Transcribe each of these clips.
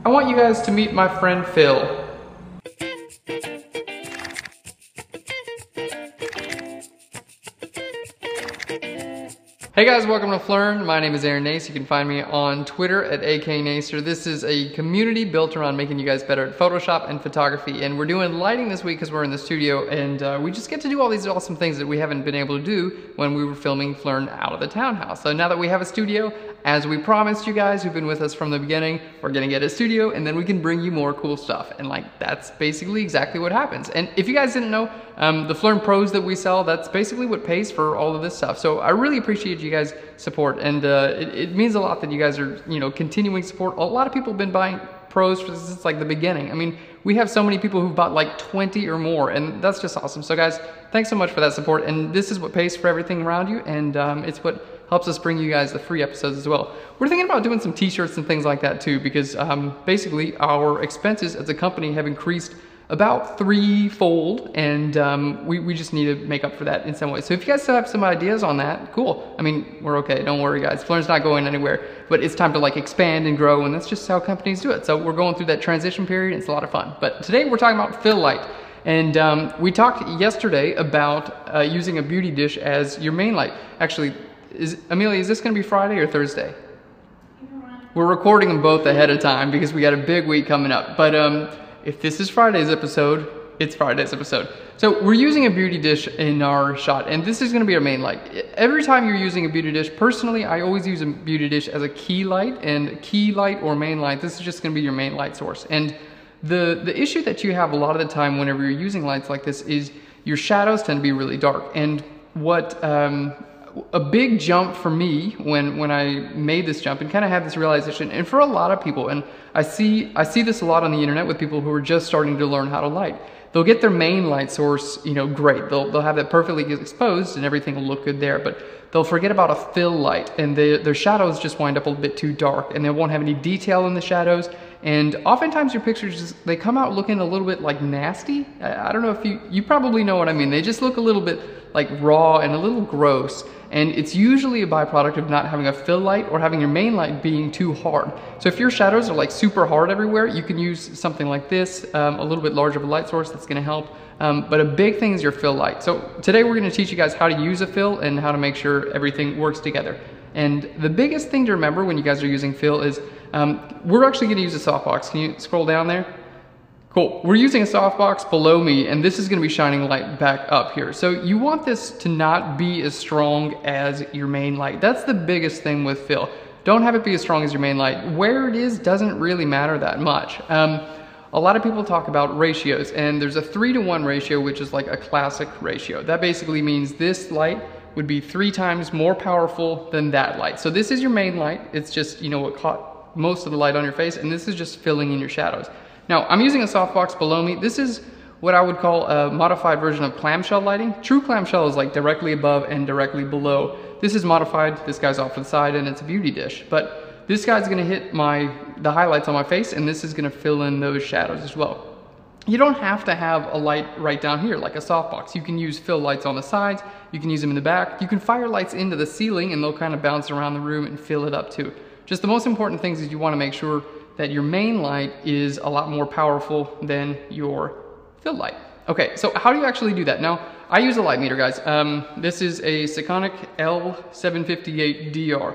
I want you guys to meet my friend Phil. Hey guys, welcome to Phlearn. My name is Aaron Nace. You can find me on Twitter at AKNacer. This is a community built around making you guys better at Photoshop and photography. And we're doing lighting this week because we're in the studio, and we just get to do all these awesome things that we haven't been able to do when we were filming Phlearn out of the townhouse. So now that we have a studio, as we promised you guys who've been with us from the beginning, we're gonna get a studio and then we can bring you more cool stuff. And like, that's basically exactly what happens. And if you guys didn't know, the Phlearn Pros that we sell, that's basically what pays for all of this stuff. So I really appreciate you guys' support, and it means a lot that you guys are, you know, continuing support. A lot of people have been buying Pros since like the beginning. I mean, we have so many people who've bought like 20 or more, and that's just awesome. So guys, thanks so much for that support, and this is what pays for everything around you, and it's what helps us bring you guys the free episodes as well. We're thinking about doing some t-shirts and things like that too, because basically our expenses as a company have increased about threefold, and we just need to make up for that in some way. So if you guys still have some ideas on that, cool. I mean, we're okay, don't worry guys. Phlearn's not going anywhere, but it's time to like expand and grow, and that's just how companies do it. So we're going through that transition period. It's a lot of fun. But today we're talking about fill light. And we talked yesterday about using a beauty dish as your main light. Actually, Amelia, is this gonna be Friday or Thursday? We're recording them both ahead of time because we got a big week coming up. But if this is Friday's episode, it's Friday's episode. So we're using a beauty dish in our shot, and this is gonna be our main light. Every time you're using a beauty dish, personally, I always use a beauty dish as a key light, and key light or main light, this is just gonna be your main light source. And the issue that you have a lot of the time whenever you're using lights like this is your shadows tend to be really dark. And what, a big jump for me when I made this jump and kind of had this realization, and for a lot of people, and I see this a lot on the internet with people who are just starting to learn how to light. They'll get their main light source, you know, great. They'll have that perfectly exposed and everything will look good there, but they'll forget about a fill light, and their shadows just wind up a little bit too dark, and they won't have any detail in the shadows. And oftentimes your pictures, they come out looking a little bit like nasty. I don't know if you probably know what I mean. They just look a little bit like raw and a little gross. And it's usually a byproduct of not having a fill light or having your main light being too hard. So if your shadows are like super hard everywhere, you can use something like this, a little bit larger of a light source that's gonna help. But a big thing is your fill light. So today we're gonna teach you guys how to use a fill and how to make sure everything works together. And the biggest thing to remember when you guys are using fill is, we're actually gonna use a softbox. Can you scroll down there? Cool. We're using a softbox below me, and this is gonna be shining light back up here. So you want this to not be as strong as your main light. That's the biggest thing with fill. Don't have it be as strong as your main light. Where it is doesn't really matter that much. A lot of people talk about ratios, and there's a 3-to-1 ratio, which is like a classic ratio. That basically means this light would be 3 times more powerful than that light. So this is your main light. It's just, you know, what caught most of the light on your face, and this is just filling in your shadows. Now, I'm using a softbox below me. This is what I would call a modified version of clamshell lighting. True clamshell is like directly above and directly below. This is modified. This guy's off to the side, and it's a beauty dish. But this guy's gonna hit the highlights on my face, and this is gonna fill in those shadows as well. You don't have to have a light right down here like a softbox. You can use fill lights on the sides. You can use them in the back. You can fire lights into the ceiling, and they'll kind of bounce around the room and fill it up too. Just the most important things is you wanna make sure that your main light is a lot more powerful than your fill light. Okay, so how do you actually do that? Now, I use a light meter, guys. This is a Sekonic L758DR.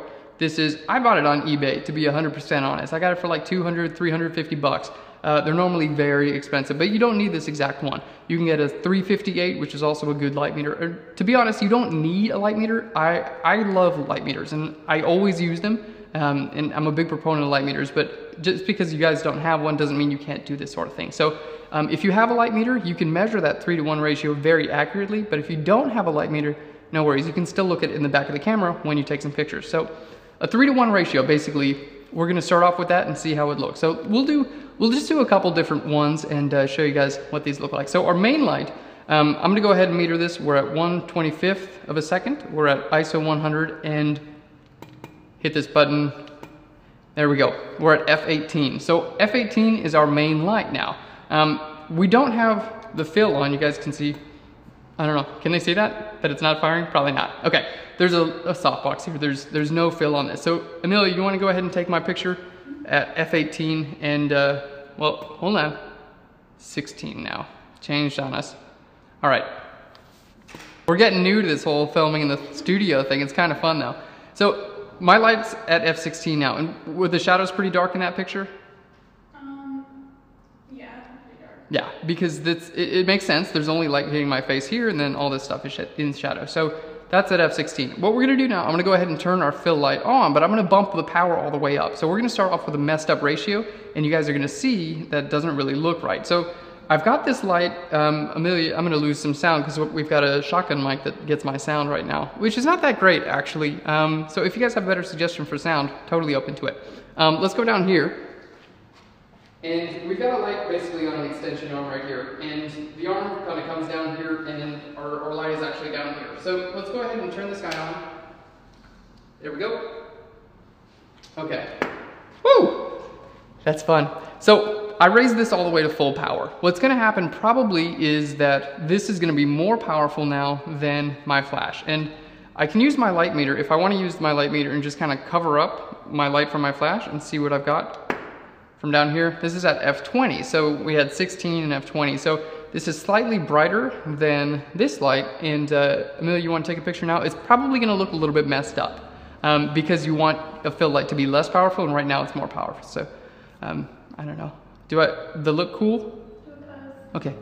I bought it on eBay, to be 100% honest. I got it for like 200, 350 bucks. They're normally very expensive, but you don't need this exact one. You can get a 358, which is also a good light meter. To be honest, you don't need a light meter. I love light meters, and I always use them. And I'm a big proponent of light meters, but just because you guys don't have one doesn't mean you can't do this sort of thing. So if you have a light meter, you can measure that 3-to-1 ratio very accurately, but if you don't have a light meter, no worries. You can still look at it in the back of the camera when you take some pictures. So a 3-to-1 ratio, basically, we're gonna start off with that and see how it looks. So we'll just do a couple different ones and show you guys what these look like. So our main light, I'm gonna go ahead and meter this. We're at 1/25th of a second. We're at ISO 100 and hit this button. There we go. We're at F18. So F18 is our main light now. We don't have the fill on. You guys can see, I don't know, can they see that? That it's not firing? Probably not. Okay, there's a softbox here. There's no fill on this. So Amelia, you wanna go ahead and take my picture? at f/18 and, well, hold on, 16 now. Changed on us. All right. We're getting new to this whole filming in the studio thing. It's kind of fun though. So my light's at f/16 now, and were the shadows pretty dark in that picture? Yeah, pretty dark. Yeah, because it makes sense. There's only light hitting my face here, and then all this stuff is in shadow. So that's at f/16. What we're gonna do now, I'm gonna go ahead and turn our fill light on, but I'm gonna bump the power all the way up. So we're gonna start off with a messed up ratio, and you guys are gonna see that doesn't really look right. So I've got this light, Amelia, I'm gonna lose some sound because we've got a shotgun mic that gets my sound right now, which is not that great actually. So if you guys have a better suggestion for sound, totally open to it. Let's go down here. And we've got a light basically on an extension arm right here, and the arm kind of comes down here, and then our light is actually down here. So let's go ahead and turn this guy on. There we go. Okay. Woo! That's fun. So I raised this all the way to full power. What's gonna happen probably is that this is gonna be more powerful now than my flash. And I can use my light meter if I wanna use my light meter and just kind of cover up my light from my flash and see what I've got. From down here, this is at f/20, so we had 16 and f/20, so this is slightly brighter than this light, and Amelia, you want to take a picture now? It's probably going to look a little bit messed up because you want a fill light to be less powerful, and right now it's more powerful, so I don't know. The look cool? Okay.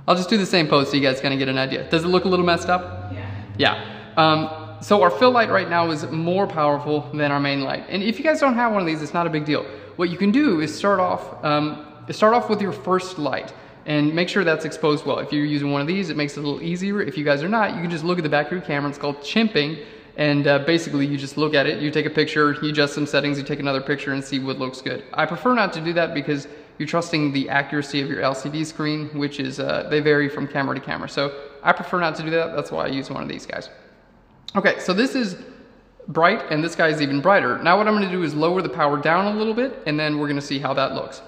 I'll just do the same pose so you guys kind of get an idea. Does it look a little messed up? Yeah. Yeah. So our fill light right now is more powerful than our main light. And if you guys don't have one of these, it's not a big deal. What you can do is start off with your first light and make sure that's exposed well. If you're using one of these, it makes it a little easier. If you guys are not, you can just look at the back of your camera. It's called chimping. And basically you just look at it, you take a picture, you adjust some settings, you take another picture and see what looks good. I prefer not to do that because you're trusting the accuracy of your LCD screen, which is, they vary from camera to camera. So I prefer not to do that. That's why I use one of these guys. Okay, so this is bright, and this guy is even brighter. Now what I'm gonna do is lower the power down a little bit, and then we're gonna see how that looks.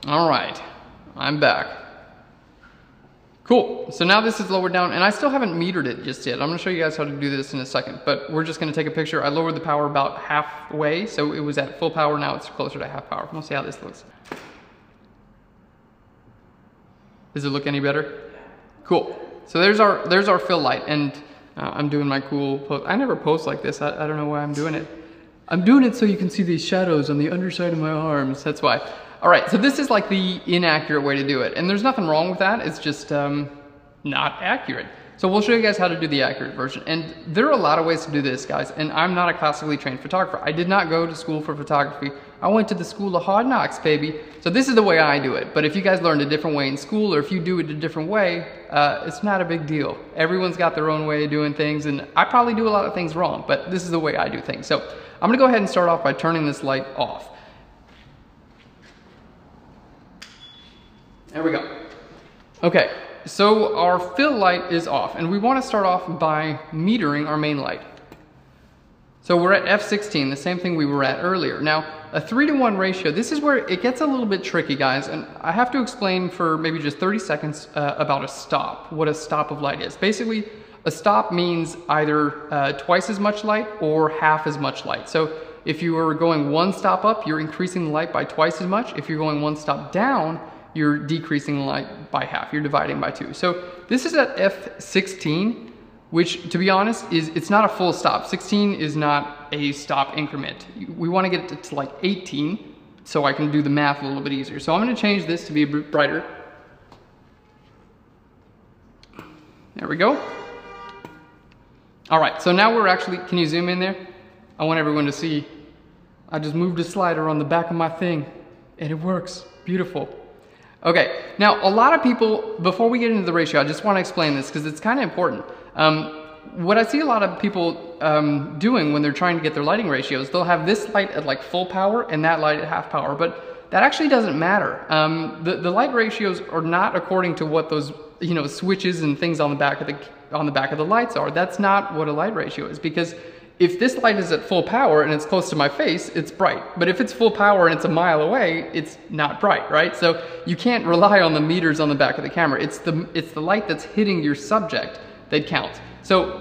All right, I'm back. Cool, so now this is lowered down, and I still haven't metered it just yet. I'm gonna show you guys how to do this in a second, but we're just gonna take a picture. I lowered the power about halfway, so it was at full power, now it's closer to half power. We'll see how this looks. Does it look any better? Cool. So there's our fill light, and I'm doing my cool pose. I never post like this. I don't know why I'm doing it. I'm doing it so you can see these shadows on the underside of my arms. That's why. All right, so this is like the inaccurate way to do it, and there's nothing wrong with that. It's just not accurate. So we'll show you guys how to do the accurate version. And there are a lot of ways to do this, guys, and I'm not a classically trained photographer. I did not go to school for photography. I went to the school of hard knocks, baby. So this is the way I do it. But if you guys learned a different way in school, or if you do it a different way, it's not a big deal. Everyone's got their own way of doing things, and I probably do a lot of things wrong, but this is the way I do things. So I'm gonna go ahead and start off by turning this light off. There we go. Okay, so our fill light is off, and we want to start off by metering our main light. So we're at f/16, the same thing we were at earlier. Now, a 3-to-1 ratio, this is where it gets a little bit tricky, guys, and I have to explain for maybe just 30 seconds about a stop, what a stop of light is. Basically, a stop means either twice as much light or half as much light. So if you are going one stop up, you're increasing the light by twice as much. If you're going one stop down, you're decreasing the light by half, you're dividing by 2. So this is at f/16, which, to be honest, it's not a full stop. 16 is not a stop increment. We want to get it to like 18 so I can do the math a little bit easier. So I'm going to change this to be a bit brighter. There we go. All right, so now we're actually, can you zoom in there? I want everyone to see. I just moved a slider on the back of my thing and it works. Beautiful. Okay, now a lot of people, before we get into the ratio, I just want to explain this because it's kind of important. What I see a lot of people doing when they're trying to get their lighting ratios, they'll have this light at like full power and that light at half power, but that actually doesn't matter. The light ratios are not according to what those switches and things on the back of the lights are. That's not what a light ratio is, because if this light is at full power and it's close to my face, it's bright. But if it's full power and it's a mile away, it's not bright, right? So you can't rely on the meters on the back of the camera. It's the light that's hitting your subject that counts. So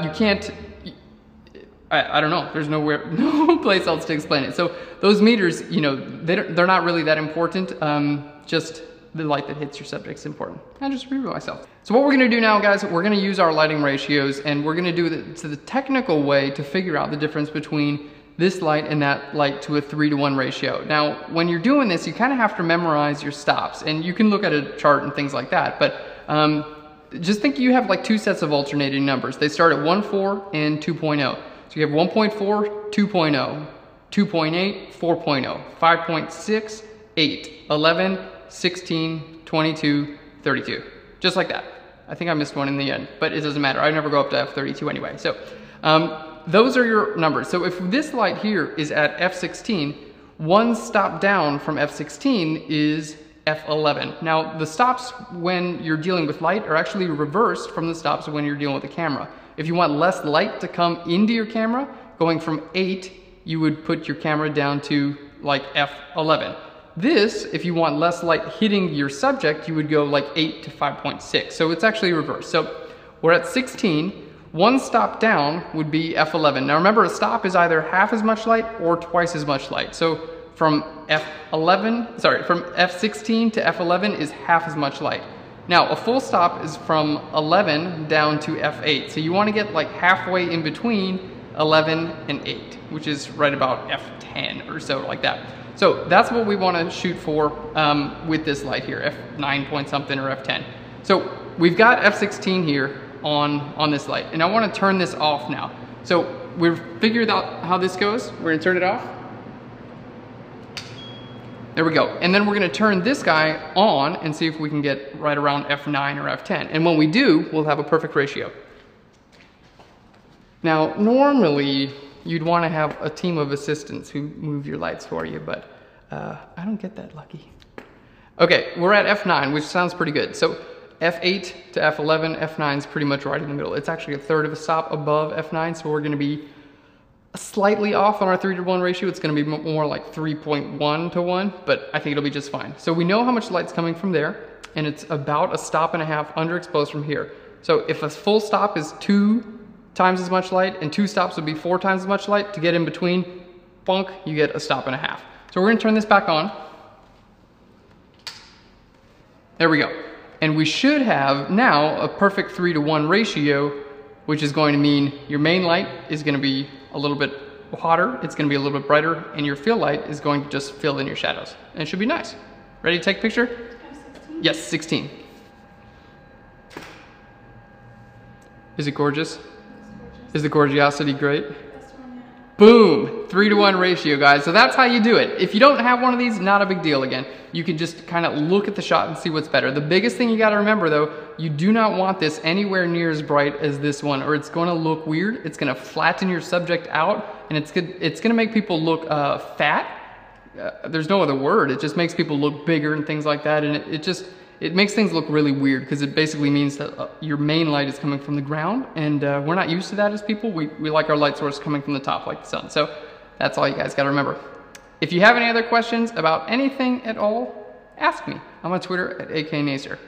you can't, I don't know, there's no place else to explain it. So those meters, you know, they're not really that important. Just the light that hits your subject is important. I just repeat myself. So what we're gonna do now, guys, we're gonna use our lighting ratios, and we're gonna do it to the technical way to figure out the difference between this light and that light to a 3-to-1 ratio. Now, when you're doing this, you kind of have to memorize your stops, and you can look at a chart and things like that, but just think you have like 2 sets of alternating numbers. They start at 1.4 and 2.0. So you have 1.4, 2.0, 2.8, 4.0, 5.6, 8, 11, 16, 22, 32. Just like that. I think I missed one in the end, but it doesn't matter. I never go up to F32 anyway. So those are your numbers. So if this light here is at F16, one stop down from F16 is F11. Now the stops when you're dealing with light are actually reversed from the stops when you're dealing with a camera. If you want less light to come into your camera, going from 8, you would put your camera down to like F11. This, if you want less light hitting your subject, you would go like 8 to 5.6. So it's actually reversed. So we're at 16. One stop down would be F11. Now remember, a stop is either half as much light or twice as much light. So from from F16 to F11 is half as much light. Now a full stop is from 11 down to F8. So you want to get like halfway in between 11 and 8, which is right about F10 or so, like that. So that's what we want to shoot for with this light here, F9 point something or F10. So we've got F16 here on this light, and I want to turn this off now. So we've figured out how this goes. We're going to turn it off. There we go. And then we're going to turn this guy on and see if we can get right around F9 or F10. And when we do, we'll have a perfect ratio. Now, normally, you'd want to have a team of assistants who move your lights for you, but I don't get that lucky. Okay, we're at F9, which sounds pretty good. So F8 to F11, F9 is pretty much right in the middle. It's actually a third of a stop above F9, so we're going to be slightly off on our 3-to-1 ratio. It's going to be more like 3.1 to 1, but I think it'll be just fine. So we know how much light's coming from there, and it's about a stop and a half underexposed from here. So if a full stop is 2 times as much light, and 2 stops would be 4 times as much light, to get in between, bonk, you get a stop and a half. So we're going to turn this back on. There we go. And we should have now a perfect 3-to-1 ratio, which is going to mean your main light is going to be a little bit hotter, it's going to be a little bit brighter, and your fill light is going to just fill in your shadows. And it should be nice. Ready to take a picture? 16? Yes, 16. Is it gorgeous? Is the gorgeosity great? Boom, 3-to-1 ratio, guys. So that's how you do it. If you don't have one of these, not a big deal again. You can just kind of look at the shot and see what's better. The biggest thing you gotta remember though, you do not want this anywhere near as bright as this one, or it's gonna look weird. It's gonna flatten your subject out, and it's gonna make people look fat. There's no other word. It just makes people look bigger and things like that, and it makes things look really weird, because it basically means that your main light is coming from the ground, and we're not used to that as people. We like our light source coming from the top like the sun. So that's all you guys gotta remember. If you have any other questions about anything at all, ask me. I'm on Twitter at AKNacer.